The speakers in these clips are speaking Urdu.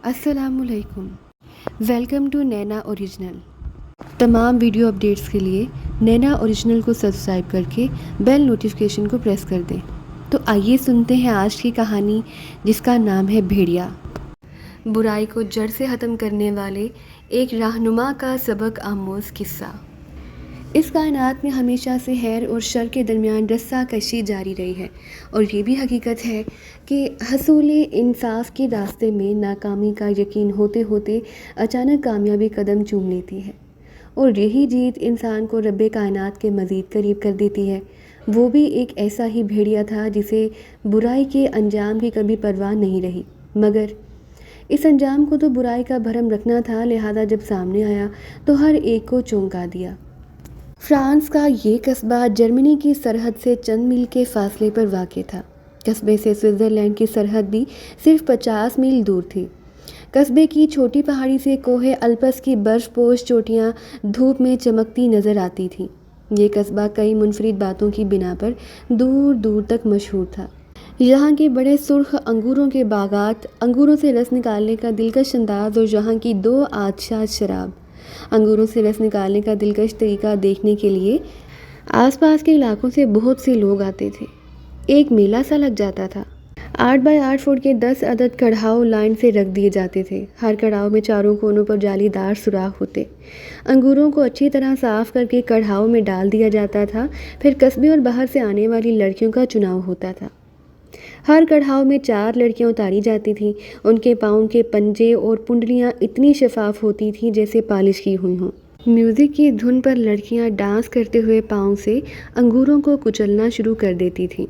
السلام علیکم، ویلکم ٹو نینا اوریجنل۔ تمام ویڈیو اپڈیٹس کے لیے نینا اوریجنل کو سبسکرائب کر کے بیل نوٹیفیکیشن کو پریس کر دیں۔ تو آئیے سنتے ہیں آج کی کہانی، جس کا نام ہے بھیڑیا۔ برائی کو جڑ سے ختم کرنے والے ایک رہنما کا سبق آموز قصہ۔ اس کائنات میں ہمیشہ سے خیر اور شر کے درمیان رسہ کشی جاری رہی ہے، اور یہ بھی حقیقت ہے کہ حصول انصاف کے راستے میں ناکامی کا یقین ہوتے ہوتے اچانک کامیابی قدم چوم لیتی ہے، اور یہی جیت انسان کو رب کائنات کے مزید قریب کر دیتی ہے۔ وہ بھی ایک ایسا ہی بھیڑیا تھا جسے برائی کے انجام کی کبھی پرواہ نہیں رہی، مگر اس انجام کو تو برائی کا بھرم رکھنا تھا، لہذا جب سامنے آیا تو ہر ایک کو چونکا دیا۔ فرانس کا یہ قصبہ جرمنی کی سرحد سے چند میل کے فاصلے پر واقع تھا۔ قصبے سے سوئٹزرلینڈ کی سرحد بھی صرف 50 میل دور تھی۔ قصبے کی چھوٹی پہاڑی سے کوہ الپس کی برف پوش چوٹیاں دھوپ میں چمکتی نظر آتی تھیں۔ یہ قصبہ کئی منفرد باتوں کی بنا پر دور دور تک مشہور تھا۔ یہاں کے بڑے سرخ انگوروں کے باغات، انگوروں سے رس نکالنے کا دلکش انداز، اور یہاں کی 2 آتشا شراب۔ انگوروں سے رس نکالنے کا دلکش طریقہ دیکھنے کے لیے آس پاس کے علاقوں سے بہت سے لوگ آتے تھے۔ ایک میلہ سا لگ جاتا تھا۔ 8 بائی 8 فٹ کے 10 عدد کڑھاؤ لائن سے رکھ دیے جاتے تھے۔ ہر کڑھاؤ میں چاروں کونوں پر جالی دار سوراخ ہوتے۔ انگوروں کو اچھی طرح صاف کر کے کڑھاؤ میں ڈال دیا جاتا تھا، پھر قصبے اور باہر سے آنے والی لڑکیوں کا چناؤ ہوتا تھا۔ ہر کڑھاؤ میں 4 لڑکیاں اتاری جاتی تھیں۔ ان کے پاؤں کے پنجے اور پنڈلیاں اتنی شفاف ہوتی تھیں جیسے پالش کی ہوئی ہوں۔ میوزک کی دھن پر لڑکیاں ڈانس کرتے ہوئے پاؤں سے انگوروں کو کچلنا شروع کر دیتی تھیں۔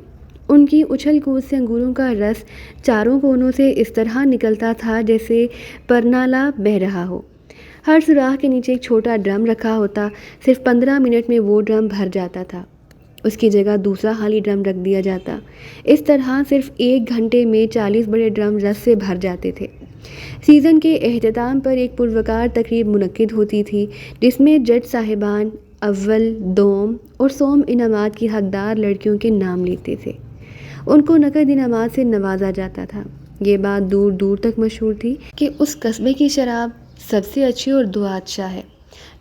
ان کی اچھل کود سے انگوروں کا رس چاروں کونوں سے اس طرح نکلتا تھا جیسے پرنالہ بہہ رہا ہو۔ ہر سوراخ کے نیچے ایک چھوٹا ڈرم رکھا ہوتا۔ صرف 15 منٹ میں وہ ڈرم بھر جاتا تھا۔ اس کی جگہ دوسرا خالی ڈرم رکھ دیا جاتا۔ اس طرح صرف 1 گھنٹے میں 40 بڑے ڈرم رس سے بھر جاتے تھے۔ سیزن کے اختتام پر ایک پروقار تقریب منعقد ہوتی تھی، جس میں جج صاحبان اول، دوم اور سوم انعامات کی حقدار لڑکیوں کے نام لیتے تھے۔ ان کو نقد انعامات سے نوازا جاتا تھا۔ یہ بات دور دور تک مشہور تھی کہ اس قصبے کی شراب سب سے اچھی اور دعاتشا ہے۔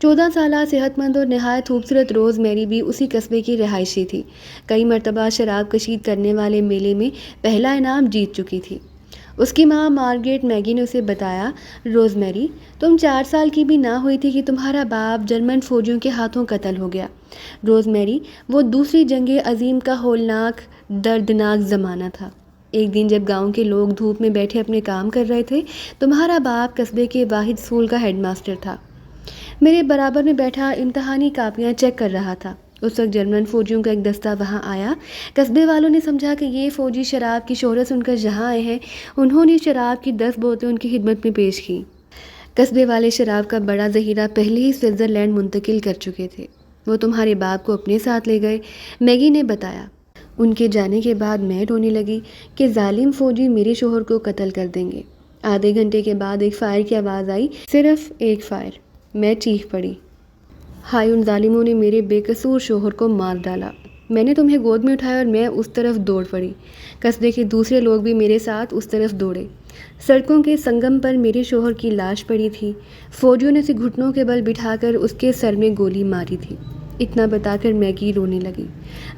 14 سالہ صحت مند اور نہایت خوبصورت روز میری بھی اسی قصبے کی رہائشی تھی۔ کئی مرتبہ شراب کشید کرنے والے میلے میں پہلا انعام جیت چکی تھی۔ اس کی ماں مارگریٹ میگی نے اسے بتایا، روز میری، تم 4 سال کی بھی نہ ہوئی تھی کہ تمہارا باپ جرمن فوجیوں کے ہاتھوں قتل ہو گیا۔ روز میری، وہ دوسری جنگ عظیم کا ہولناک دردناک زمانہ تھا۔ ایک دن جب گاؤں کے لوگ دھوپ میں بیٹھے اپنے کام کر رہے تھے، تمہارا باپ قصبے کے واحد اسکول کا ہیڈ ماسٹر تھا۔ میرے برابر میں بیٹھا امتحانی کاپیاں چیک کر رہا تھا۔ اس وقت جرمن فوجیوں کا ایک دستہ وہاں آیا۔ قصبے والوں نے سمجھا کہ یہ فوجی شراب کی شہرت سن کر یہاں آئے ہیں۔ انہوں نے شراب کی 10 بوتلیں ان کی خدمت میں پیش کی۔ قصبے والے شراب کا بڑا ذخیرہ پہلے ہی سوئٹزرلینڈ منتقل کر چکے تھے۔ وہ تمہارے باپ کو اپنے ساتھ لے گئے، میگی نے بتایا۔ ان کے جانے کے بعد میں رونے لگی کہ ظالم فوجی میرے شوہر کو قتل کر دیں گے۔ آدھے گھنٹے کے بعد ایک فائر کی آواز آئی، صرف ایک فائر۔ میں چیخ پڑی، ہائے، ان ظالموں نے میرے بے قصور شوہر کو مار ڈالا۔ میں نے تمہیں گود میں اٹھایا اور میں اس طرف دوڑ پڑی۔ قصبے کے دوسرے لوگ بھی میرے ساتھ اس طرف دوڑے۔ سڑکوں کے سنگم پر میرے شوہر کی لاش پڑی تھی۔ فوجیوں نے اسے گھٹنوں کے بل بٹھا کر اس کے سر میں گولی ماری تھی۔ اتنا بتا کر میگی رونے لگی۔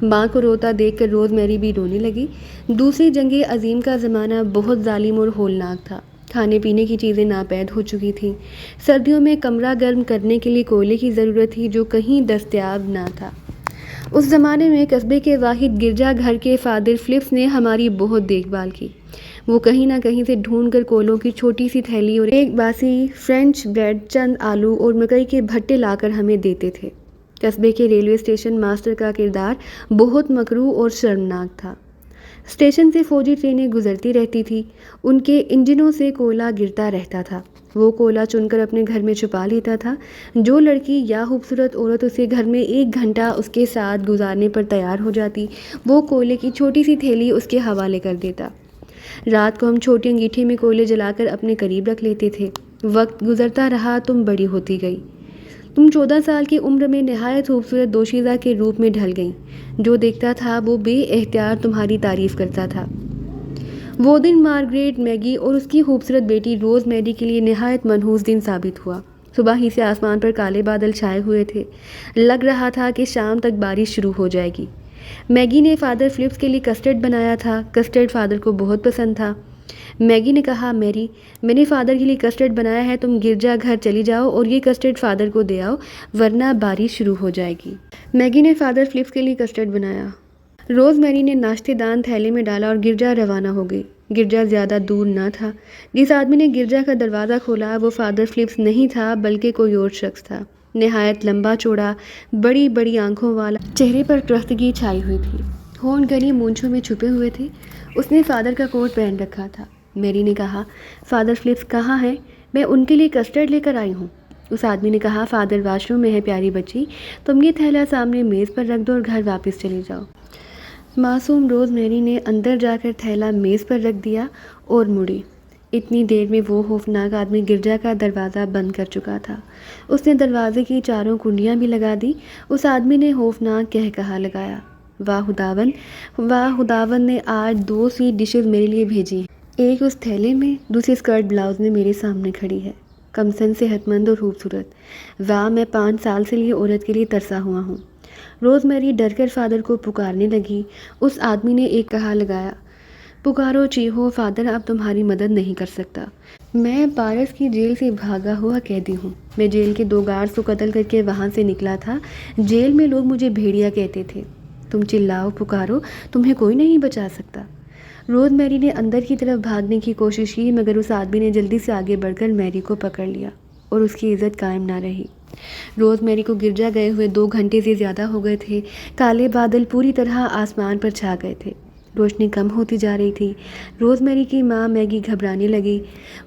ماں کو روتا دیکھ کر روز میری بھی رونے لگی۔ دوسری جنگ عظیم کا زمانہ بہت ظالم اور ہولناک تھا۔ کھانے پینے کی چیزیں ناپید ہو چکی تھیں۔ سردیوں میں کمرہ گرم کرنے کے لیے کوئلے کی ضرورت تھی، جو کہیں دستیاب نہ تھا۔ اس زمانے میں قصبے کے واحد گرجا گھر کے فادر فلپس نے ہماری بہت دیکھ بھال کی۔ وہ کہیں نہ کہیں سے ڈھونڈ کر کوئلوں کی چھوٹی سی تھیلی اور ایک باسی فرینچ بریڈ، چند آلو اور مکئی کے بھٹے لا کر ہمیں دیتے تھے۔ قصبے کے ریلوے اسٹیشن ماسٹر کا کردار بہت مکروہ اور شرمناک تھا۔ اسٹیشن سے فوجی ٹرینیں گزرتی رہتی تھی۔ ان کے انجنوں سے کوئلہ گرتا رہتا تھا۔ وہ کوئلہ چن کر اپنے گھر میں چھپا لیتا تھا۔ جو لڑکی یا خوبصورت عورت اسے گھر میں 1 گھنٹہ اس کے ساتھ گزارنے پر تیار ہو جاتی، وہ کوئلے کی چھوٹی سی تھیلی اس کے حوالے کر دیتا۔ رات کو ہم چھوٹی انگیٹھی میں کوئلے جلا کر اپنے قریب رکھ لیتے تھے۔ وقت گزرتا رہا، تم بڑی ہوتی گئی۔ تم 14 سال کی عمر میں نہایت خوبصورت دوشیزہ کے روپ میں ڈھل گئیں۔ جو دیکھتا تھا وہ بے اختیار تمہاری تعریف کرتا تھا۔ وہ دن مارگریٹ، میگی اور اس کی خوبصورت بیٹی روز میری کے لیے نہایت منحوس دن ثابت ہوا۔ صبح ہی سے آسمان پر کالے بادل چھائے ہوئے تھے، لگ رہا تھا کہ شام تک بارش شروع ہو جائے گی۔ میگی نے فادر فلپس کے لیے کسٹرڈ بنایا تھا۔ کسٹرڈ فادر کو بہت پسند تھا۔ میگی نے کہا، میری، میں نے فادر کے لیے کسٹرڈ بنایا ہے، تم گرجا گھر چلی جاؤ اور یہ کسٹرڈ فادر کو دے آؤ، ورنہ بارش شروع ہو جائے گی۔ میگی نے فادر فلپس کے لیے کسٹرڈ بنایا۔ روز میری نے ناشتے دان تھیلے میں ڈالا اور گرجا روانہ ہو گئی۔ گرجا زیادہ دور نہ تھا۔ جس آدمی نے گرجا کا دروازہ کھولا وہ فادر فلپس نہیں تھا بلکہ کوئی اور شخص تھا۔ نہایت لمبا چوڑا، بڑی بڑی آنکھوں والا، چہرے پر کرختگی چھائی ہوئی تھی، ہونٹ گری مونچھوں میں چھپے ہوئے تھے۔ اس نے فادر کا کوٹ پہن رکھا تھا۔ میری نے کہا، فادر فلپس کہاں ہیں؟ میں ان کے لیے کسٹرڈ لے کر آئی ہوں۔ اس آدمی نے کہا، فادر واش روم میں ہے پیاری بچی، تم یہ تھیلا سامنے میز پر رکھ دو اور گھر واپس چلی جاؤ۔ معصوم روز میری نے اندر جا کر تھیلا میز پر رکھ دیا اور مڑی۔ اتنی دیر میں وہ خوفناک آدمی گرجا کا دروازہ بند کر چکا تھا۔ اس نے دروازے کی چاروں کنڈیاں بھی لگا دی۔ اس آدمی نے خوفناک قہقہا لگایا، واہ خداوند نے آج 2 سویٹ ڈشز میرے لیے بھیجی ہیں۔ ایک اس تھیلے میں، دوسری اسکرٹ بلاؤز میں میرے سامنے کھڑی ہے، کمسن، صحت مند اور خوبصورت۔ واہ، میں 5 سال سے یہ عورت کے لیے ترسا ہوا ہوں۔ روز میری ڈر کر فادر کو پکارنے لگی۔ اس آدمی نے ایک کہا لگایا، پکارو چیخو، فادر اب تمہاری مدد نہیں کر سکتا۔ میں پارس کی جیل سے بھاگا ہوا قیدی ہوں۔ میں جیل کے 2 گارڈز کو قتل کر کے وہاں سے نکلا تھا۔ جیل میں لوگ مجھے بھیڑیا کہتے تھے۔ تم چلاؤ، پکارو، تمہیں کوئی نہیں بچا سکتا۔ روز میری نے اندر کی طرف بھاگنے کی کوشش کی، مگر اس آدمی نے جلدی سے آگے بڑھ کر میری کو پکڑ لیا اور اس کی عزت قائم نہ رہی۔ روز میری کو گرجا گئے ہوئے 2 گھنٹے سے زیادہ ہو گئے تھے۔ کالے بادل پوری طرح آسمان پر چھا گئے تھے۔ روشنی کم ہوتی جا رہی تھی۔ روز میری کی ماں میگی گھبرانے لگی۔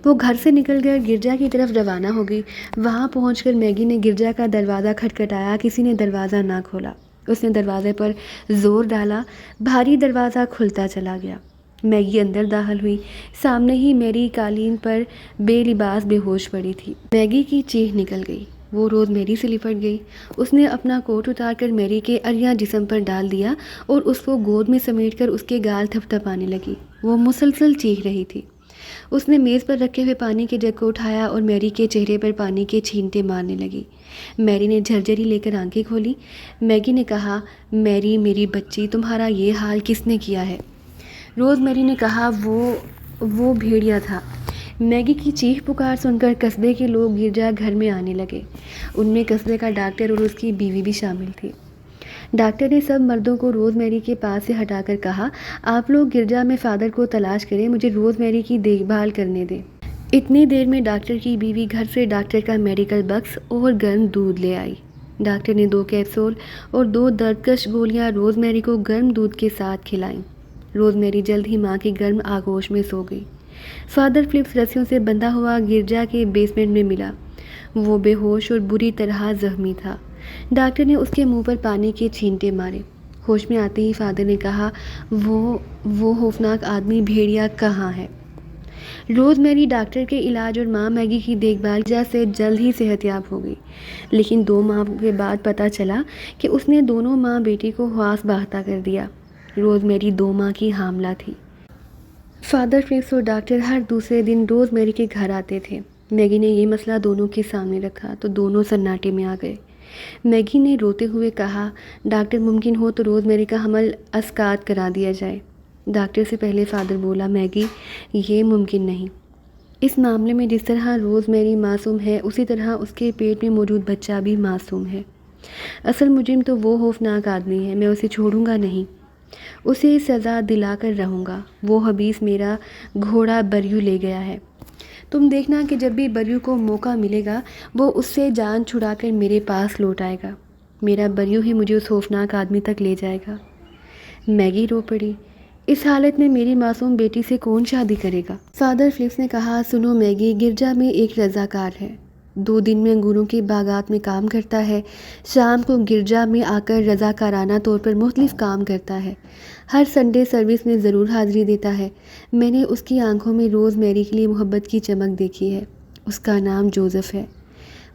وہ گھر سے نکل کر گرجا کی طرف روانہ ہو گئی۔ وہاں پہنچ کر میگی نے گرجا کا دروازہ کھٹکھٹایا، کسی نے دروازہ نہ کھولا۔ اس نے دروازے پر زور ڈالا، بھاری دروازہ کھلتا چلا گیا۔ میگی اندر داخل ہوئی۔ سامنے ہی میری قالین پر بے لباس بے ہوش پڑی تھی۔ میگی کی چیخ نکل گئی۔ وہ روز میری سے لپٹ گئی۔ اس نے اپنا کوٹ اتار کر میری کے عریاں جسم پر ڈال دیا اور اس کو گود میں سمیٹ کر اس کے گال تھپ تھپانے لگی۔ وہ مسلسل چیخ رہی تھی۔ اس نے میز پر رکھے ہوئے پانی کے جگ کو اٹھایا اور میری کے چہرے پر پانی کے چھینٹے مارنے لگی۔ میری نے جھرجھری لے کر آنکھیں کھولی۔ میگی نے کہا، میری، میری بچی، تمہارا یہ حال کس نے کیا ہے؟ روز میری نے کہا، وہ بھیڑیا تھا۔ میگی کی چیخ پکار سن کر قصبے کے لوگ گرجا گھر میں آنے لگے۔ ان میں قصبے کا ڈاکٹر اور اس کی بیوی بھی شامل تھی۔ ڈاکٹر نے سب مردوں کو روز میری کے پاس سے ہٹا کر کہا، آپ لوگ گرجا میں فادر کو تلاش کریں، مجھے روز میری کی دیکھ بھال کرنے دیں۔ اتنی دیر میں ڈاکٹر کی بیوی گھر سے ڈاکٹر کا میڈیکل باکس اور گرم دودھ لے آئی۔ ڈاکٹر نے 2 کیپسول اور 2 دردکش گولیاں روز میری کو گرم دودھ کے ساتھ کھلائیں۔ روز میری جلد ہی ماں کی گرم آغوش میں سو گئی۔ فادر فلپس رسیوں سے بندھا ہوا گرجا کے بیسمنٹ میں ملا۔ وہ بے ہوش اور بری طرح زخمی تھا۔ ڈاکٹر نے اس کے منہ پر پانی کے چھینٹے مارے۔ ہوش میں آتے ہی فادر نے کہا، وہ خوفناک آدمی بھیڑیا کہاں ہے؟ روز میری ڈاکٹر کے علاج اور ماں میگی کی دیکھ بھال سے جلد ہی صحت یاب ہو گئی، لیکن 2 ماہ کے بعد پتہ چلا کہ اس نے دونوں ماں بیٹی کو حواس باختہ کر دیا۔ روز میری 2 ماہ کی حاملہ تھی۔ فادر فلپس اور ڈاکٹر ہر دوسرے دن روز میری کے گھر آتے تھے۔ میگی نے یہ مسئلہ دونوں کے سامنے رکھا تو دونوں سناٹے میں آ گئے۔ میگی نے روتے ہوئے کہا، ڈاکٹر، ممکن ہو تو روز میری کا حمل اسقاط کرا دیا جائے۔ ڈاکٹر سے پہلے فادر بولا، میگی، یہ ممکن نہیں۔ اس معاملے میں جس طرح روز میری معصوم ہے، اسی طرح اس کے پیٹ میں موجود بچہ بھی معصوم ہے۔ اصل مجرم تو وہ خوفناک آدمی ہے، میں اسے چھوڑوں گا نہیں، اسے سزا دلا کر رہوں گا۔ وہ حبیث میرا گھوڑا بریو لے گیا ہے۔ تم دیکھنا کہ جب بھی بریو کو موقع ملے گا وہ اس سے جان چھڑا کر میرے پاس لوٹ آئے گا۔ میرا بریو ہی مجھے اس خوفناک آدمی تک لے جائے گا۔ میگی رو پڑی، اس حالت میں میری معصوم بیٹی سے کون شادی کرے گا؟ فادر فلپس نے کہا، سنو میگی، گرجا میں ایک رضاکار ہے، 2 دن میں انگوروں کے باغات میں کام کرتا ہے، شام کو گرجا میں آ کر رضاکارانہ طور پر مختلف کام کرتا ہے، ہر سنڈے سروس میں ضرور حاضری دیتا ہے۔ میں نے اس کی آنکھوں میں روز میری کے لیے محبت کی چمک دیکھی ہے۔ اس کا نام جوزف ہے۔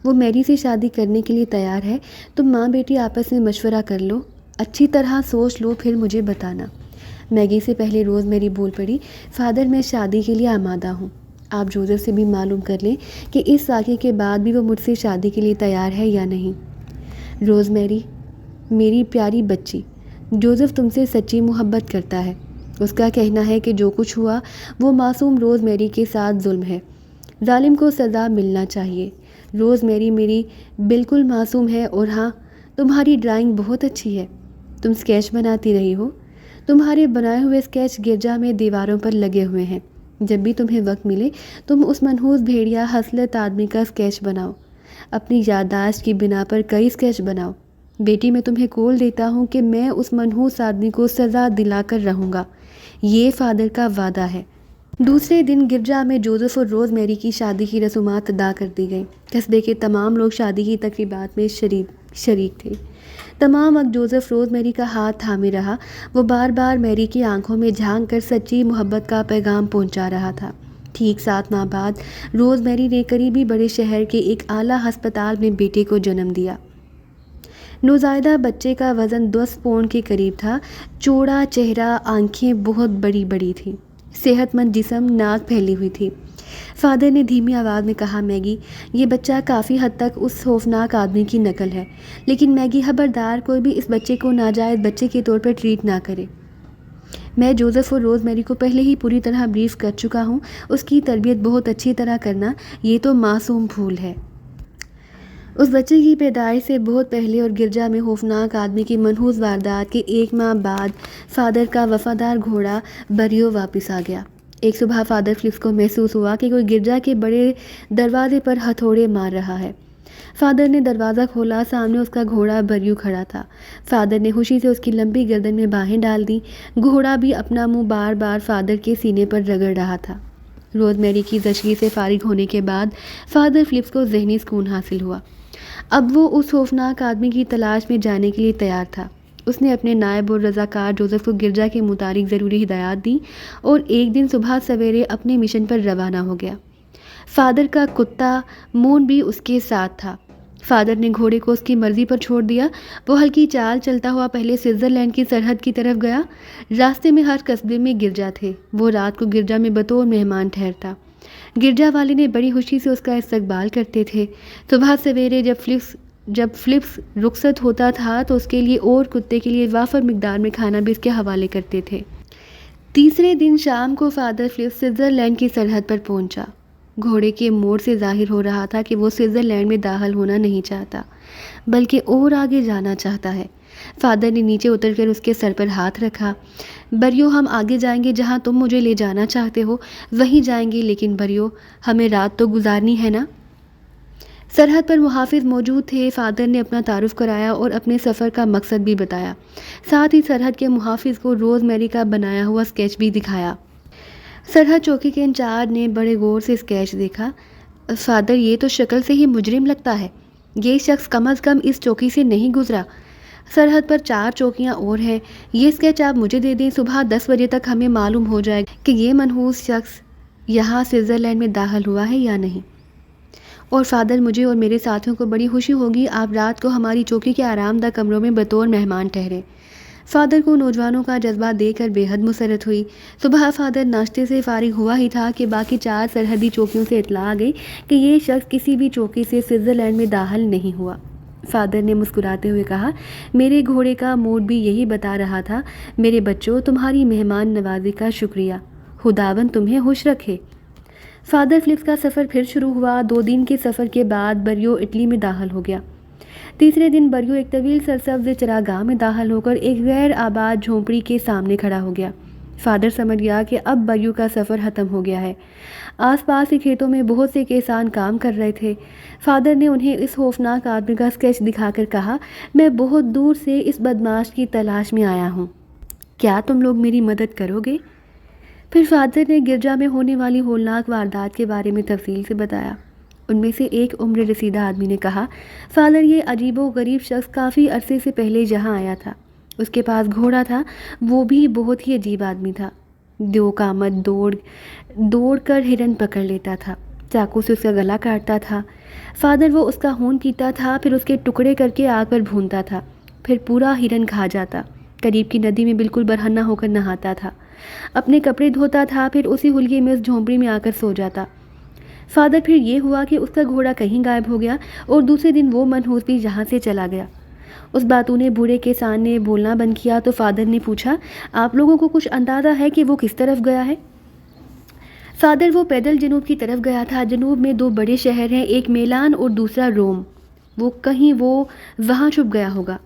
وہ میری سے شادی کرنے کے لیے تیار ہے۔ تم ماں بیٹی آپس میں مشورہ کر لو، اچھی طرح سوچ لو، پھر مجھے بتانا۔ میگی سے پہلے روز میری بول پڑی، فادر میں شادی کے لیے آمادہ ہوں، آپ جوزف سے بھی معلوم کر لیں کہ اس واقعے کے بعد بھی وہ مجھ سے شادی کے لیے تیار ہے یا نہیں۔ روز میری، میری پیاری بچی، جوزف تم سے سچی محبت کرتا ہے، اس کا کہنا ہے کہ جو کچھ ہوا وہ معصوم روز میری کے ساتھ ظلم ہے، ظالم کو سزا ملنا چاہیے۔ روز میری بالکل معصوم ہے، اور ہاں تمہاری ڈرائنگ بہت اچھی ہے، تم اسکیچ بناتی رہی ہو، تمہارے بنائے ہوئے اسکیچ گرجا میں دیواروں پر لگے ہوئے ہیں، جب بھی تمہیں وقت ملے تم اس منحوس بھیڑیا حسلت آدمی کا اسکیچ بناؤ، اپنی یادداشت کی بنا پر کئی اسکیچ بناؤ۔ بیٹی میں تمہیں کول دیتا ہوں کہ میں اس منحوس آدمی کو سزا دلا کر رہوں گا، یہ فادر کا وعدہ ہے۔ دوسرے دن گرجا میں جوزف اور روز میری کی شادی کی رسومات ادا کر دی گئیں۔ قصبے کے تمام لوگ شادی کی تقریبات میں شریک تھے۔ تمام وقت جوزف روز میری کا ہاتھ تھامے رہا، وہ بار بار میری کی آنکھوں میں جھانک کر سچی محبت کا پیغام پہنچا رہا تھا۔ ٹھیک 7 ماہ بعد روز میری نے قریبی بڑے شہر کے ایک اعلیٰ ہسپتال میں بیٹے کو جنم دیا۔ نوزائیدہ بچے کا وزن 10 پاؤنڈ کے قریب تھا، چوڑا چہرہ، آنکھیں بہت بڑی بڑی تھیں، صحت مند جسم، ناک پھیلی ہوئی تھی۔ فادر نے دھیمی آواز میں کہا، میگی، یہ بچہ کافی حد تک اس خوفناک آدمی کی نقل ہے، لیکن میگی خبردار کوئی بھی اس بچے کو ناجائز بچے کے طور پر ٹریٹ نہ کرے۔ میں جوزف اور روز میری کو پہلے ہی پوری طرح بریف کر چکا ہوں، اس کی تربیت بہت اچھی طرح کرنا، یہ تو معصوم پھول ہے۔ اس بچے کی پیدائش سے بہت پہلے اور گرجا میں خوفناک آدمی کی منحوس واردات کے 1 ماہ بعد فادر کا وفادار گھوڑا بریو واپس آ گیا۔ ایک صبح فادر فلپس کو محسوس ہوا کہ کوئی گرجا کے بڑے دروازے پر ہتھوڑے مار رہا ہے۔ فادر نے دروازہ کھولا، سامنے اس کا گھوڑا بریو کھڑا تھا۔ فادر نے خوشی سے اس کی لمبی گردن میں باہیں ڈال دیں، گھوڑا بھی اپنا منہ بار بار فادر کے سینے پر رگڑ رہا تھا۔ روز میری کی زچگی سے فارغ ہونے کے بعد فادر فلپس کو ذہنی سکون حاصل ہوا۔ اب وہ اس خوفناک آدمی کی تلاش میں جانے کے لیے تیار تھا۔ اس نے اپنے نائب اور رضاکار جوزف کو گرجا کے متعلق ضروری ہدایات دیں اور ایک دن صبح سویرے اپنے مشن پر روانہ ہو گیا۔ فادر کا کتا مون بھی اس کے ساتھ تھا۔ فادر نے گھوڑے کو اس کی مرضی پر چھوڑ دیا۔ وہ ہلکی چال چلتا ہوا پہلے سوئٹزرلینڈ کی سرحد کی طرف گیا۔ راستے میں ہر قصبے میں گرجا تھے۔ وہ رات کو گرجا میں بطور مہمان ٹھہرتا۔ گرجا والے نے بڑی خوشی سے اس کا استقبال کرتے تھے۔ صبح سویرے جب فلپس رخصت ہوتا تھا تو اس کے لیے اور کتے کے لیے وافر مقدار میں کھانا بھی اس کے حوالے کرتے تھے۔ تیسرے دن شام کو فادر فلپس سوئٹزرلینڈ کی سرحد پر پہنچا۔ گھوڑے کے موڑ سے ظاہر ہو رہا تھا کہ وہ سوئٹزرلینڈ میں داخل ہونا نہیں چاہتا، بلکہ اور آگے جانا چاہتا ہے۔ فادر نے نیچے اتر کر اس کے سر پر ہاتھ رکھا۔ بریو، ہم آگے جائیں گے، جہاں تم مجھے لے جانا چاہتے ہو وہیں جائیں گے، لیکن بریو، ہمیں رات تو گزارنی ہے نا۔ سرحد پر محافظ موجود تھے۔ فادر نے اپنا تعارف کرایا اور اپنے سفر کا مقصد بھی بتایا، ساتھ ہی سرحد کے محافظ کو روز میری کا بنایا ہوا اسکیچ بھی دکھایا۔ سرحد چوکی کے انچارج نے بڑے غور سے اسکیچ دیکھا۔ فادر، یہ تو شکل سے ہی مجرم لگتا ہے، یہ شخص کم از کم اس چوکی سے نہیں گزرا۔ سرحد پر 4 چوکیاں اور ہیں، یہ اسکیچ آپ مجھے دے دیں، صبح 10 بجے تک ہمیں معلوم ہو جائے گا کہ یہ منحوس شخص یہاں سوئٹزرلینڈ میں داخل ہوا ہے یا نہیں۔ اور فادر، مجھے اور میرے ساتھیوں کو بڑی خوشی ہوگی آپ رات کو ہماری چوکی کے آرام دہ کمروں میں بطور مہمان ٹھہریں۔ فادر کو نوجوانوں کا جذبہ دیکھ کر بے حد مسرت ہوئی۔ صبح فادر ناشتے سے فارغ ہوا ہی تھا کہ باقی 4 سرحدی چوکیوں سے اطلاع آ گئی کہ یہ شخص کسی بھی چوکی سے سوئٹزرلینڈ میں داخل نہیں ہوا۔ فادر نے مسکراتے ہوئے کہا، میرے گھوڑے کا موڈ بھی یہی بتا رہا تھا۔ میرے بچوں، تمہاری مہمان نوازی کا شکریہ، خداوند تمہیں خوش رکھے۔ فادر فلپس کا سفر پھر شروع ہوا۔ 2 دن کے سفر کے بعد بریو اٹلی میں داخل ہو گیا۔ تیسرے دن بریو ایک طویل سرسبز چراگاہ میں داخل ہو کر ایک غیر آباد جھونپڑی کے سامنے کھڑا ہو گیا۔ فادر سمجھ گیا کہ اب بریو کا سفر ختم ہو گیا ہے۔ آس پاس کے کھیتوں میں بہت سے کسان کام کر رہے تھے۔ فادر نے انہیں اس خوفناک آدمی کا اسکیچ دکھا کر کہا، میں بہت دور سے اس بدمعاش کی تلاش میں آیا ہوں، کیا تم لوگ میری مدد کرو گے؟ پھر فادر نے گرجا میں ہونے والی ہولناک واردات کے بارے میں تفصیل سے بتایا۔ ان میں سے ایک عمر رسیدہ آدمی نے کہا، فادر، یہ عجیب و غریب شخص کافی عرصے سے پہلے یہاں آیا تھا، اس کے پاس گھوڑا تھا، وہ بھی بہت ہی عجیب آدمی تھا، 2 قامت دوڑ کر ہرن پکڑ لیتا تھا، چاقو سے اس کا گلا کاٹتا تھا۔ فادر، وہ اس کا خون پیتا تھا، پھر اس کے ٹکڑے کر کے آگ پر بھونتا تھا، پھر پورا ہرن کھا جاتا، قریب کی ندی میں بالکل برہنہ ہو کر نہاتا تھا، اپنے کپڑے دھوتا تھا، پھر اسی حلقے میں اس جھونپڑی میں آ کر سو جاتا۔ فادر پھر یہ ہوا کہ اس کا گھوڑا کہیں غائب ہو گیا اور دوسرے دن وہ منحوس بھی یہاں سے چلا گیا۔ اس باتونے بوڑھے کے سامنے بولنا بند کیا تو فادر نے پوچھا، آپ لوگوں کو کچھ اندازہ ہے کہ وہ کس طرف گیا ہے؟ فادر، وہ پیدل جنوب کی طرف گیا تھا۔ جنوب میں 2 بڑے شہر ہیں، ایک میلان اور دوسرا روم۔ وہ وہاں چھپ گیا ہوگا۔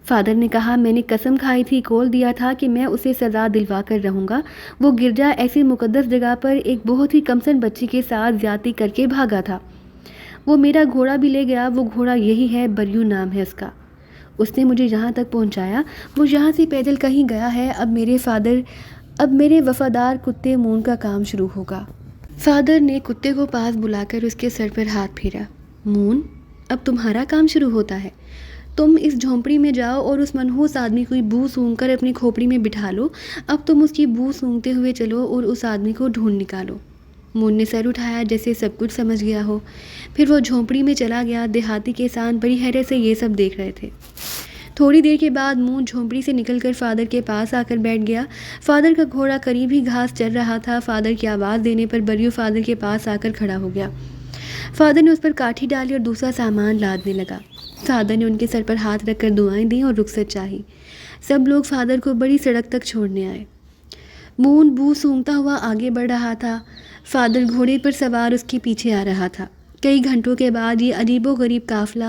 فادر نے کہا، میں نے قسم کھائی تھی، کھول دیا تھا کہ میں اسے سزا دلوا کر رہوں گا۔ وہ گرجا ایسی مقدس جگہ پر ایک بہت ہی کمسن بچی کے ساتھ زیادتی کر کے بھاگا تھا۔ وہ میرا گھوڑا بھی لے گیا۔ وہ گھوڑا یہی ہے، بریو نام ہے اس کا۔ اس نے مجھے یہاں تک پہنچایا۔ وہ یہاں سے پیدل کہیں گیا ہے۔ اب میرے وفادار کتے مون کا کام شروع ہوگا۔ فادر نے کتے کو پاس بلا کر اس کے سر پر ہاتھ پھیرا۔ مون، اب تمہارا کام شروع ہوتا ہے۔ تم اس جھونپڑی میں جاؤ اور اس منحوس آدمی کو بو سونگھ کر اپنی کھوپڑی میں بٹھا لو۔ اب تم اس کی بو سونگھتے ہوئے چلو اور اس آدمی کو ڈھونڈ نکالو۔ مون نے سر اٹھایا جیسے سب کچھ سمجھ گیا ہو۔ پھر وہ جھونپڑی میں چلا گیا۔ دیہاتی کسان بڑی حیرت سے یہ سب دیکھ رہے تھے۔ تھوڑی دیر کے بعد مون جھونپڑی سے نکل کر فادر کے پاس آ کر بیٹھ گیا۔ فادر کا گھوڑا قریب ہی گھاس چر رہا تھا۔ فادر کی آواز دینے پر بریو فادر کے پاس آ کر کھڑا ہو گیا۔ فادر نے اس پر کاٹھی ڈالی اور دوسرا سامان لادنے لگا۔ فادر نے ان کے سر پر ہاتھ رکھ کر دعائیں دیں اور رخصت چاہی۔ سب لوگ فادر کو بڑی سڑک تک چھوڑنے آئے۔ مون بو سونگتا ہوا آگے بڑھ رہا تھا۔ فادر گھوڑے پر سوار اس کے پیچھے آ رہا تھا۔ کئی گھنٹوں کے بعد یہ عجیب و غریب قافلہ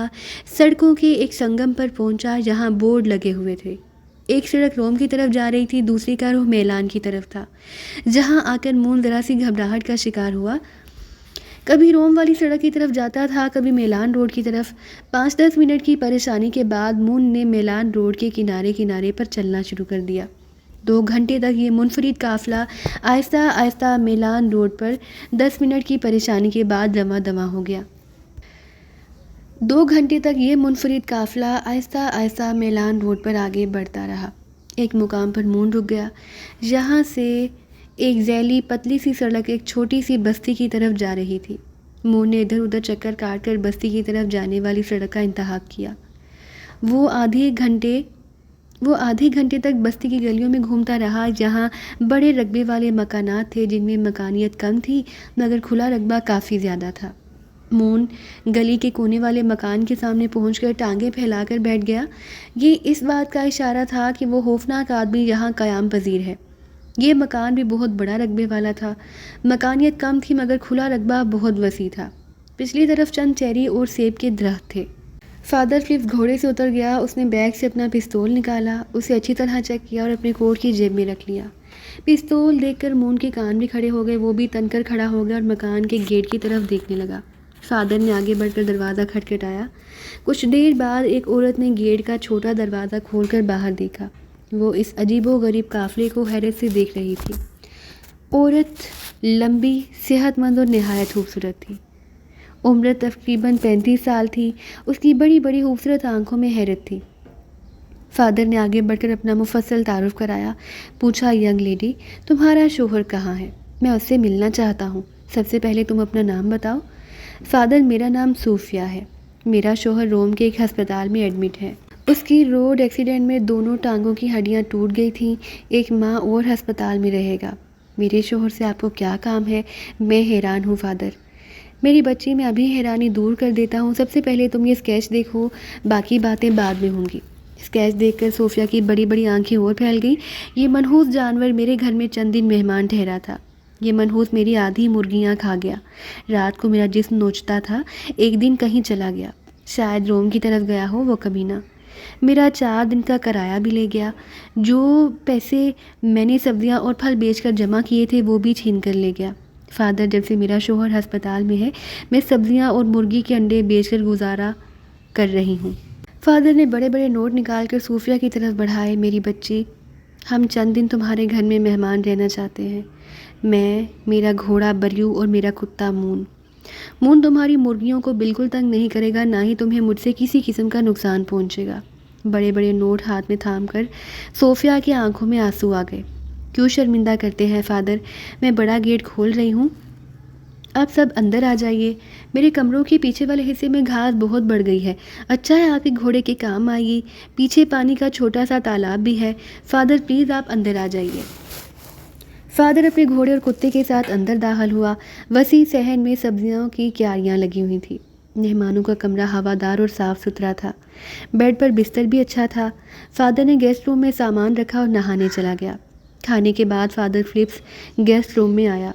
سڑکوں کے ایک سنگم پر پہنچا جہاں بورڈ لگے ہوئے تھے۔ ایک سڑک روم کی طرف جا رہی تھی، دوسری کا رخ میلان کی طرف تھا، جہاں آ کر مون ذرا سی گھبراہٹ کا شکار ہوا۔ کبھی روم والی سڑک کی طرف جاتا تھا، کبھی میلان روڈ کی طرف۔ 5-10 منٹ کی پریشانی کے بعد مون نے میلان روڈ کے کنارے پر چلنا شروع کر دیا۔ 2 گھنٹے تک یہ منفرد قافلہ آہستہ آہستہ میلان روڈ پر 10 منٹ کی پریشانی کے بعد رواں دواں ہو گیا۔ 2 گھنٹے تک یہ منفرد قافلہ آہستہ آہستہ میلان روڈ پر آگے بڑھتا رہا۔ ایک مقام پر مون رک گیا، جہاں سے ایک ذیلی پتلی سی سڑک ایک چھوٹی سی بستی کی طرف جا رہی تھی۔ مون نے ادھر ادھر چکر کاٹ کر بستی کی طرف جانے والی سڑک کا انتخاب کیا۔ وہ آدھے گھنٹے تک بستی کی گلیوں میں گھومتا رہا، جہاں بڑے رقبے والے مکانات تھے جن میں مکانیت کم تھی مگر کھلا رقبہ کافی زیادہ تھا۔ مون گلی کے کونے والے مکان کے سامنے پہنچ کر ٹانگیں پھیلا کر بیٹھ گیا۔ یہ اس بات کا اشارہ تھا کہ وہ خوفناک آدمی یہاں قیام پذیر ہے۔ یہ مکان بھی بہت بڑا رقبے والا تھا۔ مکانیت کم تھی مگر کھلا رقبہ بہت وسیع تھا۔ پچھلی طرف چند چیری اور سیب کے درخت تھے۔ فادر فلپس گھوڑے سے اتر گیا۔ اس نے بیگ سے اپنا پستول نکالا، اسے اچھی طرح چیک کیا اور اپنے کوٹ کی جیب میں رکھ لیا۔ پستول دیکھ کر مون کے کان بھی کھڑے ہو گئے۔ وہ بھی تن کر کھڑا ہو گیا اور مکان کے گیٹ کی طرف دیکھنے لگا۔ فادر نے آگے بڑھ کر دروازہ کھٹکھٹایا۔ کچھ دیر بعد ایک عورت نے گیٹ کا چھوٹا دروازہ کھول کر باہر دیکھا۔ وہ اس عجیب و غریب قافلے کو حیرت سے دیکھ رہی تھی۔ عورت لمبی، صحت مند اور نہایت خوبصورت تھی۔ عمر تقریباً 35 سال تھی۔ اس کی بڑی بڑی خوبصورت آنکھوں میں حیرت تھی۔ فادر نے آگے بڑھ کر اپنا مفصل تعارف کرایا۔ پوچھا، ینگ لیڈی، تمہارا شوہر کہاں ہے؟ میں اس سے ملنا چاہتا ہوں۔ سب سے پہلے تم اپنا نام بتاؤ۔ فادر، میرا نام صوفیہ ہے۔ میرا شوہر روم کے ایک ہسپتال میں ایڈمٹ ہے۔ اس کی روڈ ایکسیڈنٹ میں دونوں ٹانگوں کی ہڈیاں ٹوٹ گئی تھیں۔ 1 ماہ اور ہسپتال میں رہے گا۔ میرے شوہر سے آپ کو کیا کام ہے؟ میں حیران ہوں فادر۔ میری بچی، میں ابھی حیرانی دور کر دیتا ہوں۔ سب سے پہلے تم یہ اسکیچ دیکھو، باقی باتیں بعد میں ہوں گی۔ اسکیچ دیکھ کر صوفیہ کی بڑی بڑی آنکھیں اور پھیل گئیں۔ یہ منحوس جانور میرے گھر میں چند دن مہمان ٹھہرا تھا۔ یہ منحوس میری آدھی مرغیاں کھا گیا۔ رات کو میرا جسم نوچتا تھا۔ ایک دن کہیں چلا گیا، شاید روم کی طرف گیا ہو وہ کمینہ۔ میرا 4 دن کا کرایہ بھی لے گیا۔ جو پیسے میں نے سبزیاں اور پھل بیچ کر جمع کیے تھے وہ بھی چھین کر لے گیا۔ فادر، جب سے میرا شوہر ہسپتال میں ہے میں سبزیاں اور مرغی کے انڈے بیچ کر گزارا کر رہی ہوں۔ فادر نے بڑے بڑے نوٹ نکال کر صوفیہ کی طرف بڑھائے۔ میری بچی، ہم چند دن تمہارے گھر میں مہمان رہنا چاہتے ہیں۔ میں، میرا گھوڑا بریو اور میرا کتا مون۔ مون تمہاری مرغیوں کو بالکل تنگ نہیں کرے گا، نہ ہی تمہیں مجھ سے کسی قسم کا نقصان پہنچے گا۔ بڑے بڑے نوٹ ہاتھ میں تھام کر صوفیہ کی آنکھوں میں آنسو آ گئے۔ کیوں شرمندہ کرتے ہیں فادر؟ میں بڑا گیٹ کھول رہی ہوں، آپ سب اندر آ جائیے، میرے کمروں کے پیچھے والے حصے میں گھاس بہت بڑھ گئی ہے، اچھا ہے آپ کے گھوڑے کے کام آئیے، پیچھے پانی کا چھوٹا سا تالاب بھی ہے، فادر پلیز آپ اندر آ جائیے۔ فادر اپنے گھوڑے اور کتے کے ساتھ اندر داخل ہوا۔ وسیع صحن میں سبزیوں کی کیاریاں لگی ہوئی تھیں۔ مہمانوں کا کمرہ ہوادار اور صاف ستھرا تھا، بیڈ پر بستر بھی اچھا تھا۔ فادر نے گیسٹ روم میں سامان رکھا اور نہانے چلا گیا۔ کھانے کے بعد فادر فلپس گیسٹ روم میں آیا۔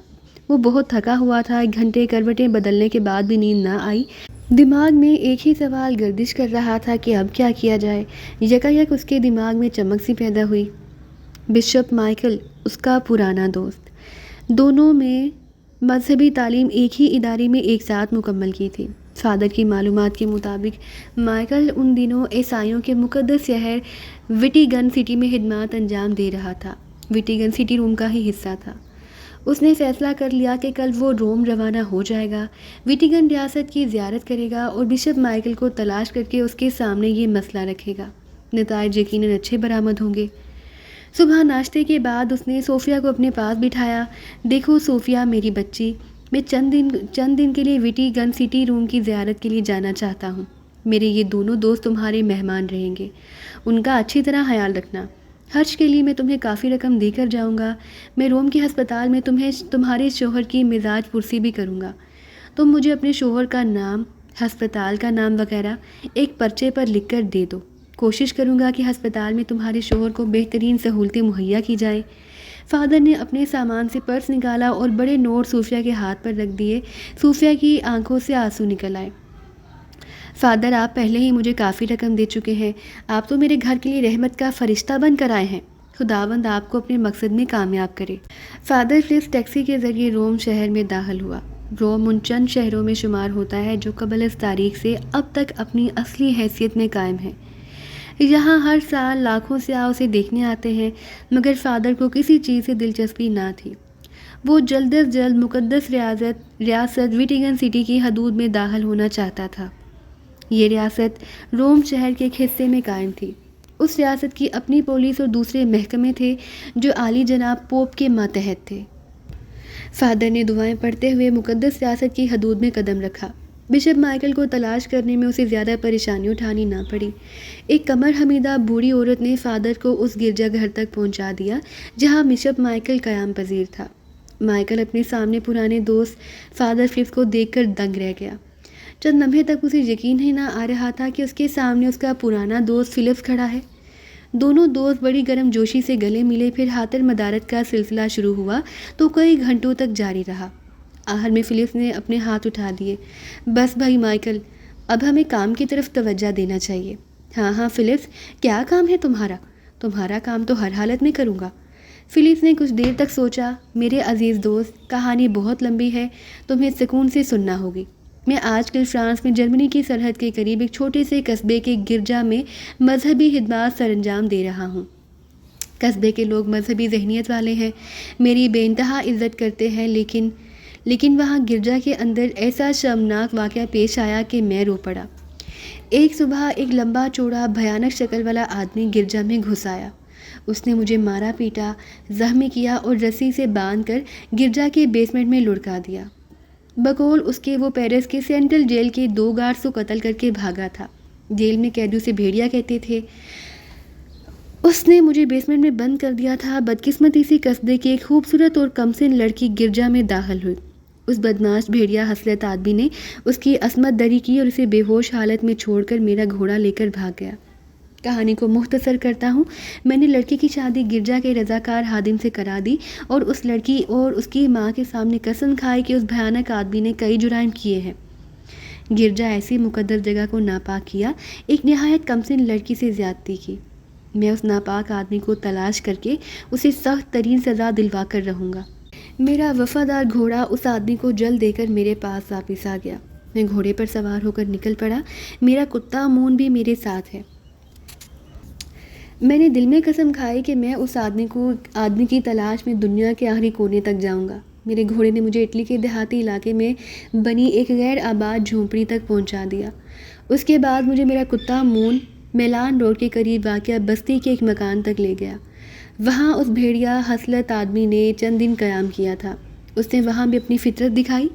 وہ بہت تھکا ہوا تھا، 1 گھنٹے کروٹیں بدلنے کے بعد بھی نیند نہ آئی۔ دماغ میں ایک ہی سوال گردش کر رہا تھا کہ اب کیا کیا جائے۔ یکایک اس کے دماغ میں چمک سی پیدا ہوئی۔ بشپ مائیکل، اس کا پرانا دوست۔ دونوں میں مذہبی تعلیم ایک ہی ادارے میں ایک ساتھ مکمل کی تھی۔ فادر کی معلومات کے مطابق مائیکل ان دنوں عیسائیوں کے مقدس شہر ویٹیگن سٹی میں خدمات انجام دے رہا تھا۔ ویٹیگن سٹی روم کا ہی حصہ تھا۔ اس نے فیصلہ کر لیا کہ کل وہ روم روانہ ہو جائے گا، ویٹیگن ریاست کی زیارت کرے گا اور بشپ مائیکل کو تلاش کر کے اس کے سامنے یہ مسئلہ رکھے گا۔ نتائج یقیناً اچھے برآمد ہوں گے۔ صبح ناشتے کے بعد اس نے صوفیہ کو اپنے پاس بٹھایا۔ دیکھو صوفیہ میری بچی، میں چند دن کے لیے ویٹیگن سٹی روم کی زیارت کے لیے جانا چاہتا ہوں۔ میرے یہ دونوں دوست تمہارے مہمان رہیں گے، ان کا اچھی طرح خیال رکھنا۔ حج کے لیے میں تمہیں کافی رقم دے کر جاؤں گا۔ میں روم کے ہسپتال میں تمہارے شوہر کی مزاج پرسی بھی کروں گا۔ تم مجھے اپنے شوہر کا نام، ہسپتال کا نام وغیرہ ایک پرچے پر لکھ کر دے دو۔ کوشش کروں گا کہ ہسپتال میں تمہارے شوہر کو بہترین سہولتیں مہیا کی جائیں۔ فادر نے اپنے سامان سے پرس نکالا اور بڑے نوٹ صوفیہ کے ہاتھ پر رکھ دیے۔ صوفیہ کی آنکھوں سے آنسو نکل آئے۔ فادر، آپ پہلے ہی مجھے کافی رقم دے چکے ہیں، آپ تو میرے گھر کے لیے رحمت کا فرشتہ بن کر آئے ہیں، خداوند آپ کو اپنے مقصد میں کامیاب کرے۔ فادر فلپس ٹیکسی کے ذریعے روم شہر میں داخل ہوا۔ روم ان چند شہروں میں شمار ہوتا ہے جو قبل از تاریخ سے اب تک اپنی اصلی حیثیت میں قائم ہے۔ یہاں ہر سال لاکھوں سیاح اسے دیکھنے آتے ہیں، مگر فادر کو کسی چیز سے دلچسپی نہ تھی۔ وہ جلد از جلد مقدس ریاست ویٹیگن سٹی کی حدود میں داخل ہونا چاہتا تھا۔ یہ ریاست روم شہر کے ایک حصے میں قائم تھی۔ اس ریاست کی اپنی پولیس اور دوسرے محکمے تھے جو عالی جناب پوپ کے ماتحت تھے۔ فادر نے دعائیں پڑھتے ہوئے مقدس ریاست کی حدود میں قدم رکھا۔ بشپ مائیکل کو تلاش کرنے میں اسے زیادہ پریشانی اٹھانی نہ پڑی۔ ایک کمر حمیدہ بوڑھی عورت نے فادر کو اس گرجا گھر تک پہنچا دیا جہاں بشپ مائیکل قیام پذیر تھا۔ مائیکل اپنے سامنے پرانے دوست فادر فلپس کو دیکھ کر دنگ رہ گیا۔ چند لمحے تک اسے یقین ہی نہ آ رہا تھا کہ اس کے سامنے اس کا پرانا دوست فلپس کھڑا ہے۔ دونوں دوست بڑی گرم جوشی سے گلے ملے، پھر خاطر مدارت کا سلسلہ شروع ہوا تو کئی گھنٹوں تک جاری رہا۔ آخر میں فلپس نے اپنے ہاتھ اٹھا دیے۔ بس بھائی مائیکل، اب ہمیں کام کی طرف توجہ دینا چاہیے۔ ہاں فلپس، کیا کام ہے تمہارا؟ تمہارا کام تو ہر حالت میں کروں گا۔ فلپس نے کچھ دیر تک سوچا۔ میرے عزیز دوست، کہانی بہت لمبی ہے، تمہیں سکون سے سننا ہوگی۔ میں آج کل فرانس میں جرمنی کی سرحد کے قریب ایک چھوٹے سے قصبے کے گرجا میں مذہبی خدمات سر انجام دے رہا ہوں۔ قصبے کے لوگ مذہبی ذہنیت والے ہیں، میری بے انتہا عزت کرتے ہیں، لیکن وہاں گرجا کے اندر ایسا شرمناک واقعہ پیش آیا کہ میں رو پڑا۔ ایک صبح ایک لمبا چوڑا بھیانک شکل والا آدمی گرجا میں گھس آیا۔ اس نے مجھے مارا پیٹا، زخمی کیا اور رسی سے باندھ کر گرجا کے بیسمنٹ میں لڑکا دیا۔ بقول اس کے وہ پیرس کے سینٹرل جیل کے 2 گارڈز کو قتل کر کے بھاگا تھا۔ جیل میں قیدیوں سے بھیڑیا کہتے تھے۔ اس نے مجھے بیسمنٹ میں بند کر دیا تھا۔ بدقسمتی سے قصبے کی ایک خوبصورت اور کمسن لڑکی گرجا میں داخل ہوئی۔ اس بدماش بھیڑیا حسرت آدمی نے اس کی عصمت دری کی اور اسے بے ہوش حالت میں چھوڑ کر میرا گھوڑا لے کر بھاگ گیا۔ کہانی کو مختصر کرتا ہوں، میں نے لڑکی کی شادی گرجا کے رضاکار خادم سے کرا دی اور اس لڑکی اور اس کی ماں کے سامنے قسم کھائی کہ اس بھیانک آدمی نے کئی جرائم کیے ہیں۔ گرجا ایسی مقدس جگہ کو ناپاک کیا، ایک نہایت کمسن لڑکی سے زیادتی کی۔ میں اس ناپاک آدمی کو تلاش کر کے اسے سخت ترین سزا دلوا کر رہوں گا۔ میرا وفادار گھوڑا اس آدمی کو جل دے کر میرے پاس واپس آ گیا۔ میں گھوڑے پر سوار ہو کر نکل پڑا۔ میرا کتا مون بھی میرے ساتھ ہے۔ میں نے دل میں قسم کھائی کہ میں اس آدمی کی تلاش میں دنیا کے آخری کونے تک جاؤں گا۔ میرے گھوڑے نے مجھے اٹلی کے دیہاتی علاقے میں بنی ایک غیر آباد جھونپڑی تک پہنچا دیا۔ اس کے بعد مجھے میرا کتا مون میلان روڈ کے قریب واقع بستی کے ایک مکان تک لے گیا۔ وہاں اس بھیڑیا حسلت آدمی نے چند دن قیام کیا تھا۔ اس نے وہاں بھی اپنی فطرت دکھائی۔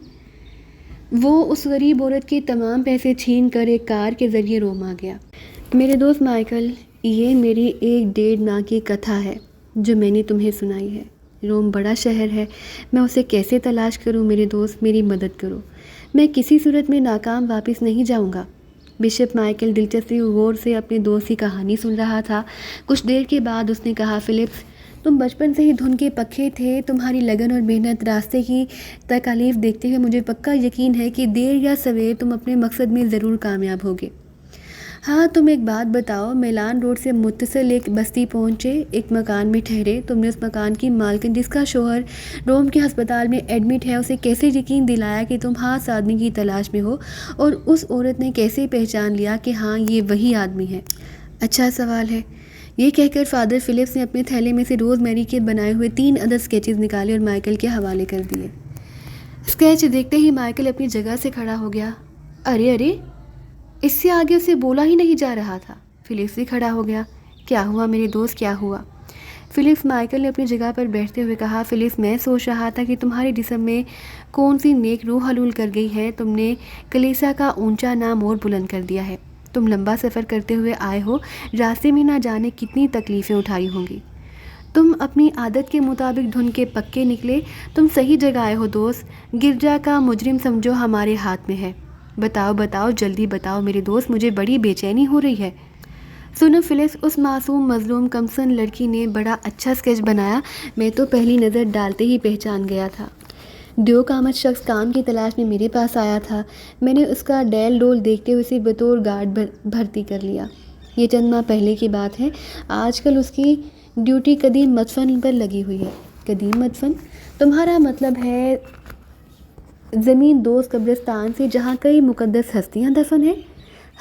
وہ اس غریب عورت کے تمام پیسے چھین کر ایک کار کے ذریعے روم آ گیا۔ میرے دوست مائیکل، یہ میری 1.5 ماہ کی کتھا ہے جو میں نے تمہیں سنائی ہے۔ روم بڑا شہر ہے، میں اسے کیسے تلاش کروں؟ میرے دوست میری مدد کرو، میں کسی صورت میں ناکام واپس نہیں جاؤں گا۔ بشپ مائیکل دلچسپی و غور سے اپنے دوست کی کہانی سن رہا تھا۔ کچھ دیر کے بعد اس نے کہا، فلپس، تم بچپن سے ہی دھن کے پکے تھے، تمہاری لگن اور محنت، راستے کی تکالیف دیکھتے ہوئے مجھے پکا یقین ہے کہ دیر یا سویر تم اپنے مقصد میں ضرور کامیاب ہوگے۔ ہاں، تم ایک بات بتاؤ، میلان روڈ سے متصل ایک بستی پہنچے، ایک مکان میں ٹھہرے، تم نے اس مکان کی مالکن جس کا شوہر روم کے ہسپتال میں ایڈمٹ ہے اسے کیسے یقین دلایا کہ تم خاص آدمی کی تلاش میں ہو، اور اس عورت نے کیسے پہچان لیا کہ ہاں یہ وہی آدمی ہے؟ اچھا سوال ہے۔ یہ کہہ کر فادر فلپس نے اپنے تھیلے میں سے روز میری کے بنائے ہوئے 3 عدد اسکیچز نکالے اور مائیکل کے حوالے کر دیے۔ اسکیچ دیکھتے ہی مائیکل اپنی جگہ سے کھڑا ہو گیا۔ ارے، اس سے آگے اسے بولا ہی نہیں جا رہا تھا۔ فلپس بھی کھڑا ہو گیا۔ کیا ہوا میرے دوست، کیا ہوا؟ فلپس، مائیکل نے اپنی جگہ پر بیٹھتے ہوئے کہا، فلپس، میں سوچ رہا تھا کہ تمہارے جسم میں کون سی نیک روح حلول کر گئی ہے، تم نے کلیسا کا اونچا نام اور بلند کر دیا ہے۔ تم لمبا سفر کرتے ہوئے آئے ہو، راستے میں نہ جانے کتنی تکلیفیں اٹھائی ہوں گی۔ تم اپنی عادت کے مطابق دھن کے پکے نکلے، تم صحیح جگہ آئے ہو دوست۔ گرجا کا مجرم سمجھو ہمارے ہاتھ میں ہے۔ بتاؤ جلدی بتاؤ میرے دوست، مجھے بڑی بے چینی ہو رہی ہے۔ سنو فلپس، اس معصوم مظلوم کمسن لڑکی نے بڑا اچھا اسکیچ بنایا، میں تو پہلی نظر ڈالتے ہی پہچان گیا تھا۔ دیو کامت شخص کام کی تلاش میں میرے پاس آیا تھا، میں نے اس کا ڈیل ڈول دیکھتے ہوئے اسے بطور گارڈ بھرتی کر لیا۔ یہ چند ماہ پہلے کی بات ہے، آج کل اس کی ڈیوٹی قدیم مدفن پر لگی ہوئی ہے۔ قدیم مدفن؟ تمہارا مطلب ہے زمین دوز قبرستان سے جہاں کئی مقدس ہستیاں دفن ہیں؟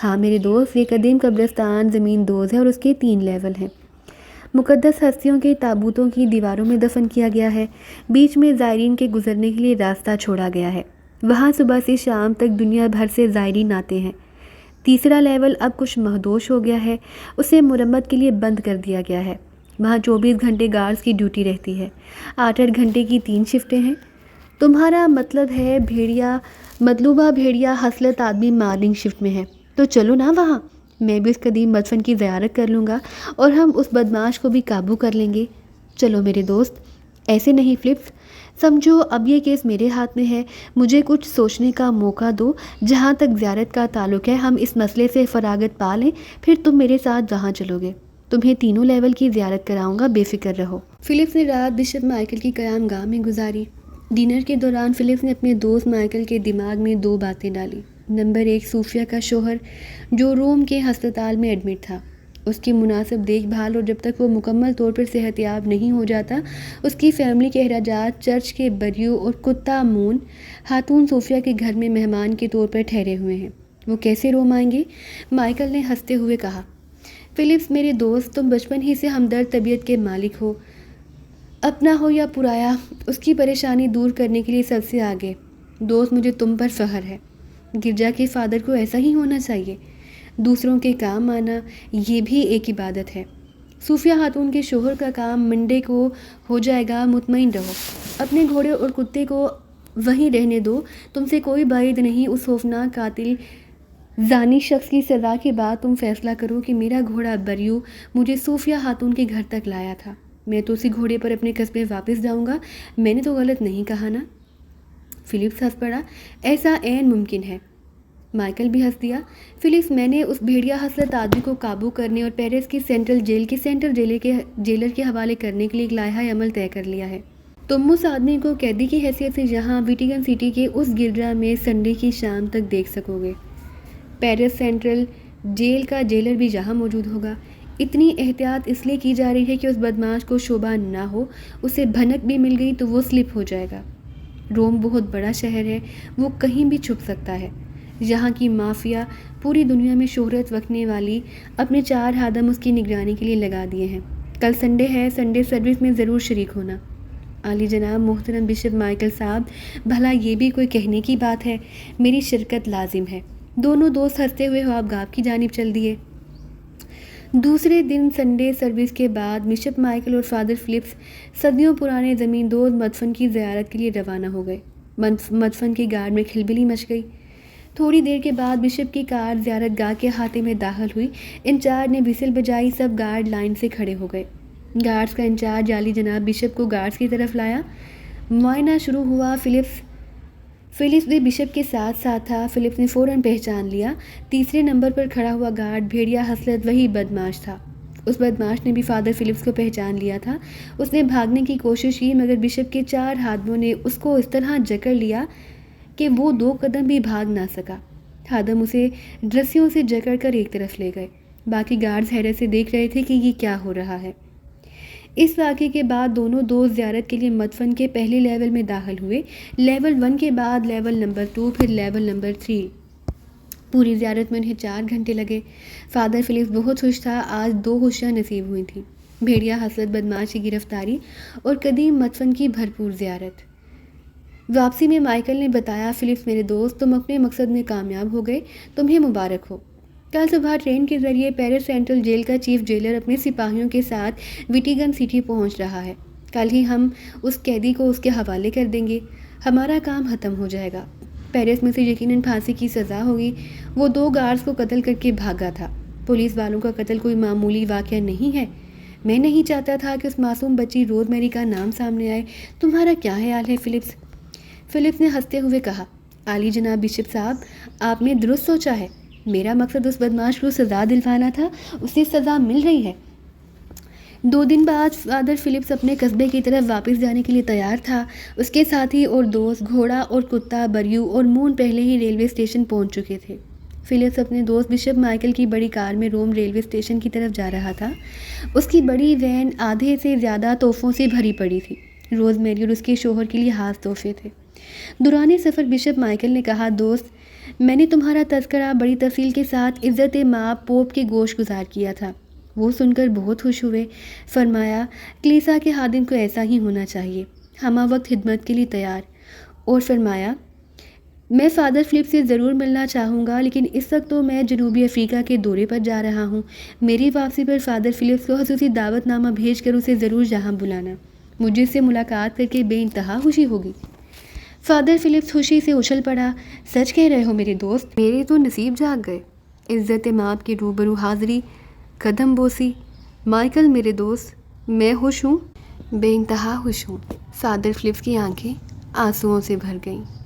ہاں میرے دوست، یہ قدیم قبرستان زمین دوز ہے اور اس کے 3 لیول ہیں۔ مقدس ہستیوں کے تابوتوں کی دیواروں میں دفن کیا گیا ہے، بیچ میں زائرین کے گزرنے کے لیے راستہ چھوڑا گیا ہے، وہاں صبح سے شام تک دنیا بھر سے زائرین آتے ہیں۔ تیسرا لیول اب کچھ مخدوش ہو گیا ہے، اسے مرمت کے لیے بند کر دیا گیا ہے، وہاں 24 گھنٹے گارڈز کی ڈیوٹی رہتی ہے، 8-8 گھنٹے کی 3 شفٹیں ہیں۔ تمہارا مطلب ہے مطلوبہ بھیڑیا حسلت آدمی مارننگ شفٹ میں ہے، تو چلو نا وہاں، میں بھی اس قدیم مدفن کی زیارت کر لوں گا اور ہم اس بدماش کو بھی قابو کر لیں گے۔ چلو میرے دوست۔ ایسے نہیں فلپس، سمجھو اب یہ کیس میرے ہاتھ میں ہے، مجھے کچھ سوچنے کا موقع دو۔ جہاں تک زیارت کا تعلق ہے، ہم اس مسئلے سے فراغت پا لیں، پھر تم میرے ساتھ جہاں چلو گے، تمہیں 3 لیول کی زیارت کراؤں گا، بے فکر رہو۔ فلپس نے رات بشپ مائیکل کی قیام گاہ میں گزاری۔ ڈنر کے دوران فلپس نے اپنے دوست مائیکل کے دماغ میں 2 باتیں ڈالی۔ نمبر 1، صوفیہ کا شوہر جو روم کے ہسپتال میں ایڈمٹ تھا، اس کی مناسب دیکھ بھال، اور جب تک وہ مکمل طور پر صحت یاب نہیں ہو جاتا اس کی فیملی کے اخراجات۔ چرچ کے بریو اور کتا مون خاتون صوفیہ کے گھر میں مہمان کے طور پر ٹھہرے ہوئے ہیں، وہ کیسے روم آئیں گے؟ مائیکل نے ہنستے ہوئے کہا، فلپس میرے دوست، تم بچپن ہی سے ہمدرد طبیعت کے مالک ہو، اپنا ہو یا پرایا، اس کی پریشانی دور کرنے کے لیے سب سے آگے۔ دوست، مجھے تم پر فخر ہے۔ گرجا کے فادر کو ایسا ہی ہونا چاہیے، دوسروں کے کام آنا، یہ بھی ایک عبادت ہے۔ صوفیہ خاتون کے شوہر کا کام منڈے کو ہو جائے گا، مطمئن رہو، اپنے گھوڑے اور کتے کو وہیں رہنے دو، تم سے کوئی بعید نہیں۔ اس خوفناک قاتل زانی شخص کی سزا کے بعد تم فیصلہ کرو کہ میرا گھوڑا بریو مجھے صوفیہ خاتون کے گھر تک لایا تھا، میں تو اسی گھوڑے پر اپنے قصبے واپس جاؤں گا، میں نے تو غلط نہیں کہا نا؟ فلپس ہنس پڑا، ایسا عین ممکن ہے۔ مائیکل بھی ہنس دیا۔ فلپس، میں نے اس بھیڑیا حسلت آدمی کو قابو کرنے اور پیرس کی سینٹرل جیل کے جیلر کے حوالے کرنے کے لیے ایک لائحہ عمل طے کر لیا ہے۔ تم اس آدمی کو قیدی کی حیثیت سے یہاں ویٹیکن سٹی کے اس گرجا میں سنڈے کی شام تک دیکھ سکو گے۔ پیرس سینٹرل جیل کا جیلر بھی یہاں موجود ہوگا۔ اتنی احتیاط اس لیے کی جا رہی ہے کہ اس بدماش کو شبہ نہ ہو، اسے بھنک بھی مل گئی تو وہ سلپ ہو جائے گا۔ روم بہت بڑا شہر ہے، وہ کہیں بھی چھپ سکتا ہے۔ یہاں کی مافیا پوری دنیا میں شہرت رکھنے والی اپنے 4 خادم اس کی نگرانی کے لیے لگا دیے ہیں۔ کل سنڈے ہے، سنڈے سروس میں ضرور شریک ہونا۔ عالی جناب محترم بشپ مائیکل صاحب، بھلا یہ بھی کوئی کہنے کی بات ہے، میری شرکت لازم ہے۔ دونوں دوست ہنستے ہوئے خوابگاہ کی جانب چل دیے۔ دوسرے دن سنڈے سروس کے بعد بشپ مائیکل اور فادر فلپس صدیوں پرانے زمین دوز مدفن کی زیارت کے لیے روانہ ہو گئے۔ مدفن کی گارڈ میں کھلبلی مچ گئی۔ تھوڑی دیر کے بعد بشپ کی کار زیارت گاہ کے احاطے میں داخل ہوئی۔ انچارج نے وسل بجائی، سب گارڈ لائن سے کھڑے ہو گئے۔ گارڈز کا انچارج عالی جناب بشپ کو گارڈز کی طرف لایا۔ معائنہ شروع ہوا۔ فلپس بھی بشپ کے ساتھ تھا۔ فلپس نے فوراً پہچان لیا۔ تیسرے نمبر پر کھڑا ہوا گارڈ بھیڑیا حسلت وہی بدماش تھا۔ اس بدماش نے بھی فادر فلپس کو پہچان لیا تھا۔ اس نے بھاگنے کی کوشش کی مگر بشپ کے 4 ہاتھوں نے اس کو اس طرح جکڑ لیا کہ وہ 2 قدم بھی بھاگ نہ سکا۔ خادم اسے رسیوں سے جکڑ کر ایک طرف لے گئے۔ باقی گارڈز حیرت سے دیکھ رہے تھے کہ یہ کیا ہو رہا ہے۔ اس واقعے کے بعد دونوں دوست زیارت کے لیے مدفن کے پہلے لیول میں داخل ہوئے۔ لیول 1 کے بعد لیول نمبر 2، پھر لیول نمبر 3۔ پوری زیارت میں انہیں 4 گھنٹے لگے۔ فادر فلپس بہت خوش تھا، آج 2 خوشیاں نصیب ہوئی تھیں، بھیڑیا حسلت بدماش کی گرفتاری اور قدیم مدفن کی بھرپور زیارت۔ واپسی میں مائیکل نے بتایا، فلپس میرے دوست، تم اپنے مقصد میں کامیاب ہو گئے، تمہیں مبارک ہو۔ کل صبح ٹرین کے ذریعے پیرس سینٹرل جیل کا چیف جیلر اپنے سپاہیوں کے ساتھ ویٹیگن سٹی پہنچ رہا ہے۔ کل ہی ہم اس قیدی کو اس کے حوالے کر دیں گے، ہمارا کام ختم ہو جائے گا۔ پیرس میں سے یقیناً پھانسی کی سزا ہوگی۔ وہ 2 گارڈز کو قتل کر کے بھاگا تھا۔ پولیس والوں کا قتل کوئی معمولی واقعہ نہیں ہے۔ میں نہیں چاہتا تھا کہ اس معصوم بچی روز میری کا نام سامنے آئے۔ تمہارا کیا خیال ہے فلپس؟ فلپس نے ہنستے ہوئے کہا، عالی جناب بشپ صاحب، آپ نے درست سوچا ہے۔ میرا مقصد اس بدماش کو سزا دلوانا تھا، اسے سزا مل رہی ہے۔ 2 دن بعد فادر فلپس اپنے قصبے کی طرف واپس جانے کے لیے تیار تھا۔ اس کے ساتھی اور دوست گھوڑا اور کتا، بریو اور مون پہلے ہی ریلوے اسٹیشن پہنچ چکے تھے۔ فلپس اپنے دوست بشپ مائیکل کی بڑی کار میں روم ریلوے اسٹیشن کی طرف جا رہا تھا۔ اس کی بڑی وین آدھے سے زیادہ تحفوں سے بھری پڑی تھی۔ روز میری اور اس کے شوہر کے لیے خاص تحفے تھے۔ دوران سفر بشپ مائیکل نے کہا، دوست، میں نے تمہارا تذکرہ بڑی تفصیل کے ساتھ عزت مآب پوپ کے گوش گزار کیا تھا۔ وہ سن کر بہت خوش ہوئے۔ فرمایا، کلیسا کے خادم کو ایسا ہی ہونا چاہیے، ہمہ وقت خدمت کے لیے تیار۔ اور فرمایا، میں فادر فلپس سے ضرور ملنا چاہوں گا، لیکن اس وقت تو میں جنوبی افریقہ کے دورے پر جا رہا ہوں۔ میری واپسی پر فادر فلپس کو خصوصی دعوت نامہ بھیج کر اسے ضرور یہاں بلانا۔ مجھے اس سے ملاقات کر کے بے انتہا خوشی ہوگی۔ فادر فلپس خوشی سے اچھل پڑا۔ سچ کہہ رہے ہو میرے دوست، میرے تو نصیب جاگ گئے۔ عزت مآب کے روبرو حاضری، قدم بوسی۔ مائیکل میرے دوست، میں خوش ہوں، بے انتہا خوش ہوں۔ فادر فلپس کی آنکھیں آنسوؤں سے بھر گئیں۔